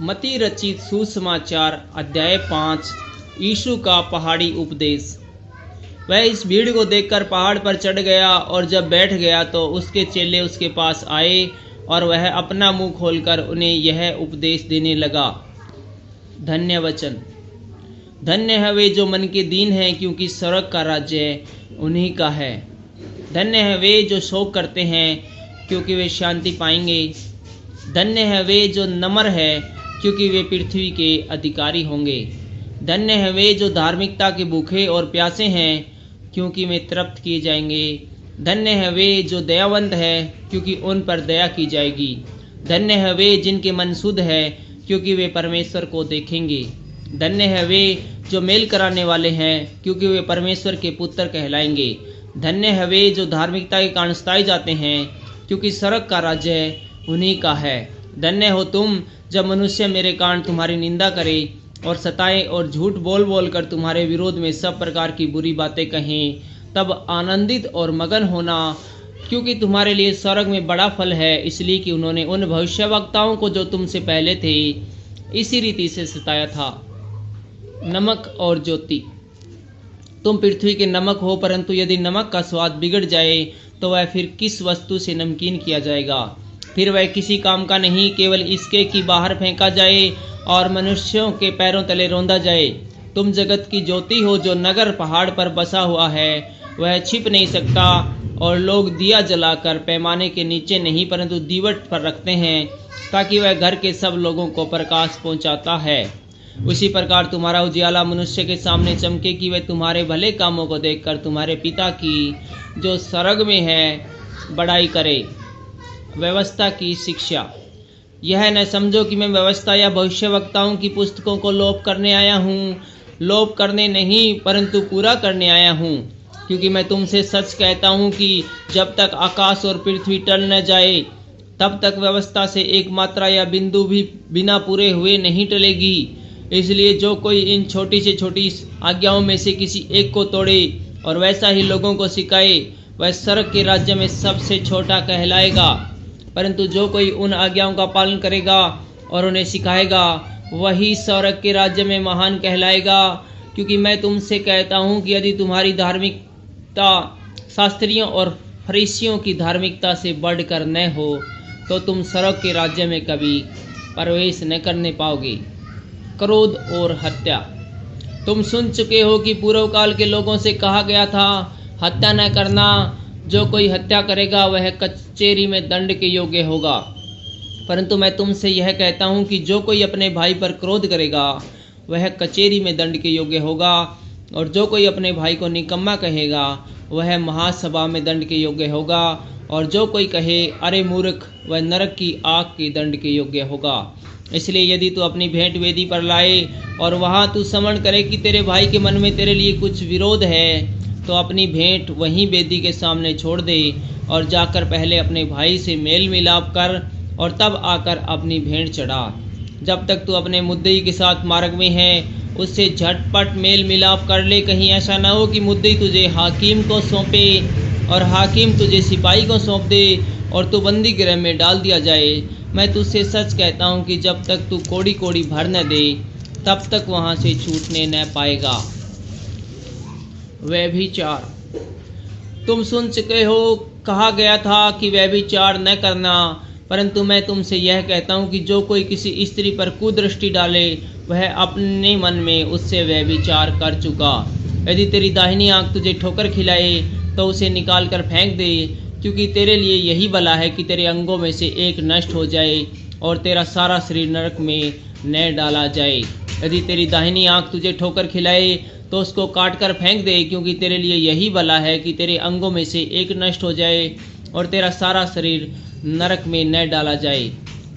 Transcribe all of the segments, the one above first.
मती रचित सुसमाचार अध्याय 5। यीशु का पहाड़ी उपदेश। वह इस भीड़ को देखकर पहाड़ पर चढ़ गया और जब बैठ गया तो उसके चेले उसके पास आए और वह अपना मुंह खोलकर उन्हें यह उपदेश देने लगा। धन्य वचन। धन्य है वे जो मन के दीन हैं, क्योंकि स्वर्ग का राज्य उन्हीं का है। धन्य है वे जो शोक करते हैं, क्योंकि वे शांति पाएंगे। धन्य है वे जो नम्र है, क्योंकि वे पृथ्वी के अधिकारी होंगे। धन्य है वे जो धार्मिकता के भूखे और प्यासे हैं, क्योंकि वे तृप्त किए जाएंगे। धन्य है वे जो दयावंत है, क्योंकि उन पर दया की जाएगी। धन्य है वे जिनके मन शुद्ध है, क्योंकि वे परमेश्वर को देखेंगे। धन्य है वे जो मेल कराने वाले हैं, क्योंकि वे परमेश्वर के पुत्र कहलाएंगे। धन्य है वे जो धार्मिकता के कारण सताए जाते हैं, क्योंकि स्वर्ग का राज्य उन्हीं का है। धन्य हो तुम जब मनुष्य मेरे कारण तुम्हारी निंदा करे और सताए और झूठ बोल बोल कर तुम्हारे विरोध में सब प्रकार की बुरी बातें कहें। तब आनंदित और मगन होना, क्योंकि तुम्हारे लिए स्वर्ग में बड़ा फल है, इसलिए कि उन्होंने उन भविष्यवक्ताओं को जो तुमसे पहले थे इसी रीति से सताया था। नमक और ज्योति। तुम पृथ्वी के नमक हो, परंतु यदि नमक का स्वाद बिगड़ जाए तो वह फिर किस वस्तु से नमकीन किया जाएगा? फिर वह किसी काम का नहीं, केवल इसके कि बाहर फेंका जाए और मनुष्यों के पैरों तले रौंदा जाए। तुम जगत की ज्योति हो। जो नगर पहाड़ पर बसा हुआ है वह छिप नहीं सकता, और लोग दिया जलाकर पैमाने के नीचे नहीं परंतु दीवट पर रखते हैं, ताकि वह घर के सब लोगों को प्रकाश पहुंचाता है। उसी प्रकार तुम्हारा उजियाला मनुष्य के सामने चमके, कि वह तुम्हारे भले कामों को देखकर तुम्हारे पिता की जो स्वर्ग में है बड़ाई करे। व्यवस्था की शिक्षा। यह न समझो कि मैं व्यवस्था या भविष्यवक्ताओं की पुस्तकों को लोप करने आया हूँ। लोप करने नहीं, परंतु पूरा करने आया हूँ। क्योंकि मैं तुमसे सच कहता हूँ कि जब तक आकाश और पृथ्वी टल न जाए, तब तक व्यवस्था से एक मात्रा या बिंदु भी बिना पूरे हुए नहीं टलेगी। इसलिए जो कोई इन छोटी से छोटी आज्ञाओं में से किसी एक को तोड़े और वैसा ही लोगों को सिखाए, वह स्वर्ग के राज्य में सबसे छोटा कहलाएगा। परंतु जो कोई उन आज्ञाओं का पालन करेगा और उन्हें सिखाएगा, वही स्वर्ग के राज्य में महान कहलाएगा। क्योंकि मैं तुमसे कहता हूँ कि यदि तुम्हारी धार्मिकता शास्त्रियों और फरीसियों की धार्मिकता से बढ़कर न हो, तो तुम स्वर्ग के राज्य में कभी प्रवेश न करने पाओगे। क्रोध और हत्या। तुम सुन चुके हो कि पूर्व काल के लोगों से कहा गया था, हत्या न करना। जो कोई हत्या करेगा वह कचहरी में दंड के योग्य होगा। परंतु मैं तुमसे यह कहता हूँ कि जो कोई अपने भाई पर क्रोध करेगा वह कचहरी में दंड के योग्य होगा, और जो कोई अपने भाई को निकम्मा कहेगा वह महासभा में दंड के योग्य होगा, और जो कोई कहे अरे मूर्ख, वह नरक की आग के दंड के योग्य होगा। इसलिए यदि तू अपनी भेंट वेदी पर लाए और वहाँ तू समझ करे कि तेरे भाई के मन में तेरे लिए कुछ विरोध है, तो अपनी भेंट वहीं वेदी के सामने छोड़ दे और जाकर पहले अपने भाई से मेल मिलाप कर और तब आकर अपनी भेंट चढ़ा। जब तक तू अपने मुद्दई के साथ मार्ग में है, उससे झटपट मेल मिलाप कर ले। कहीं ऐसा न हो कि मुद्दई तुझे हाकिम को सौंपे और हाकिम तुझे सिपाही को सौंप दे और तू बंदी गृह में डाल दिया जाए। मैं तुझसे सच कहता हूँ कि जब तक तू कोड़ी कोड़ी भर न दे, तब तक वहाँ से छूटने न पाएगा। व्यभिचार। तुम सुन चुके हो कहा गया था कि व्यभिचार न करना, परंतु मैं तुमसे यह कहता हूँ कि जो कोई किसी स्त्री पर कुदृष्टि डाले, वह अपने मन में उससे व्यभिचार कर चुका। यदि तेरी दाहिनी आंख तुझे ठोकर खिलाए तो उसे निकाल कर फेंक दे, क्योंकि तेरे लिए यही भला है कि तेरे अंगों में से एक नष्ट हो जाए और तेरा सारा शरीर नरक में न डाला जाए। यदि तेरी दाहिनी आंख तुझे ठोकर खिलाए तो उसको काट कर फेंक दे, क्योंकि तेरे लिए यही भला है कि तेरे अंगों में से एक नष्ट हो जाए और तेरा सारा शरीर नरक में न डाला जाए।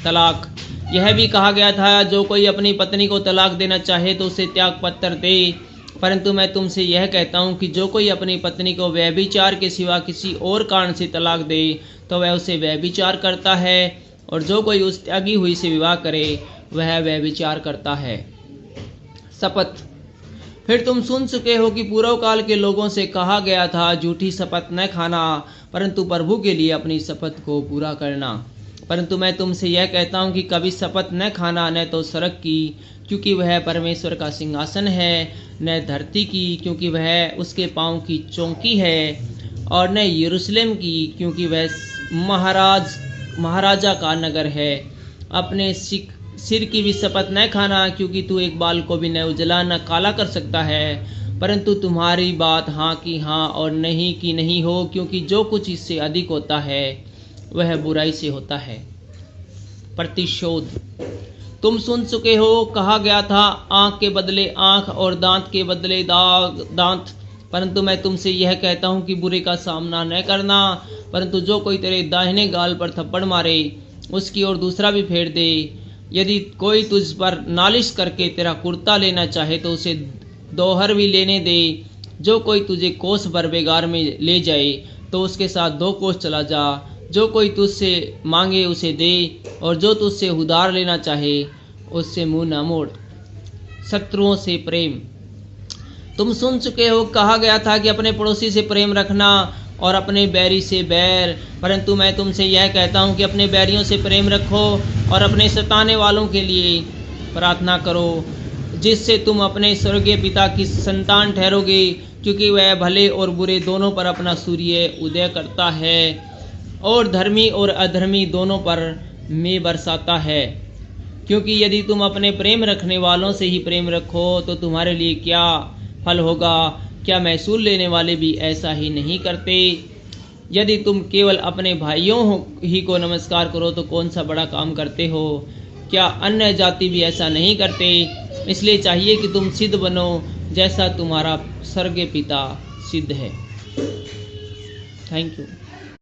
तलाक। यह भी कहा गया था, जो कोई अपनी पत्नी को तलाक देना चाहे तो उसे त्याग पत्र दे। परंतु मैं तुमसे यह कहता हूँ कि जो कोई अपनी पत्नी को व्यभिचार के सिवा किसी और कारण से तलाक दे, तो वह उसे व्यभिचार करता है, और जो कोई उस त्यागी हुई से विवाह करे वह व्यभिचार करता है। शपथ। फिर तुम सुन चुके हो कि पूर्व काल के लोगों से कहा गया था, झूठी शपथ न खाना, परंतु प्रभु के लिए अपनी शपथ को पूरा करना। परंतु मैं तुमसे यह कहता हूँ कि कभी शपथ न खाना, न तो स्वर्ग की, क्योंकि वह परमेश्वर का सिंहासन है, न धरती की, क्योंकि वह उसके पाँव की चौकी है, और न यरूशलेम की, क्योंकि वह महाराजा का नगर है। अपने सिर की भी शपथ न खाना, क्योंकि तू एक बाल को भी न उजला न काला कर सकता है। परंतु तुम्हारी बात हाँ की हाँ और नहीं की नहीं हो, क्योंकि जो कुछ इससे अधिक होता है वह बुराई से होता है। प्रतिशोध। तुम सुन चुके हो, कहा गया था, आँख के बदले आँख और दांत के बदले दांत। परंतु मैं तुमसे यह कहता हूँ कि बुरे का सामना न करना, परंतु जो कोई तेरे दाहिने गाल पर थप्पड़ मारे उसकी ओर दूसरा भी फेर दे। यदि कोई तुझ पर नालिश करके तेरा कुर्ता लेना चाहे तो उसे दोहर भी लेने दे। जो कोई तुझे कोस भर बेगार में ले जाए तो उसके साथ 2 कोस चला जा। जो कोई तुझसे मांगे उसे दे, और जो तुझसे उधार लेना चाहे उससे मुंह न मोड़। शत्रुओं से प्रेम। तुम सुन चुके हो, कहा गया था कि अपने पड़ोसी से प्रेम रखना और अपने बैरी से बैर। परंतु मैं तुमसे यह कहता हूँ कि अपने बैरियों से प्रेम रखो और अपने सताने वालों के लिए प्रार्थना करो, जिससे तुम अपने स्वर्गीय पिता की संतान ठहरोगे, क्योंकि वह भले और बुरे दोनों पर अपना सूर्य उदय करता है और धर्मी और अधर्मी दोनों पर मेघ बरसाता है। क्योंकि यदि तुम अपने प्रेम रखने वालों से ही प्रेम रखो तो तुम्हारे लिए क्या फल होगा? क्या महसूल लेने वाले भी ऐसा ही नहीं करते? यदि तुम केवल अपने भाइयों ही को नमस्कार करो तो कौन सा बड़ा काम करते हो? क्या अन्य जाति भी ऐसा नहीं करते? इसलिए चाहिए कि तुम सिद्ध बनो जैसा तुम्हारा स्वर्गीय पिता सिद्ध है। Thank you.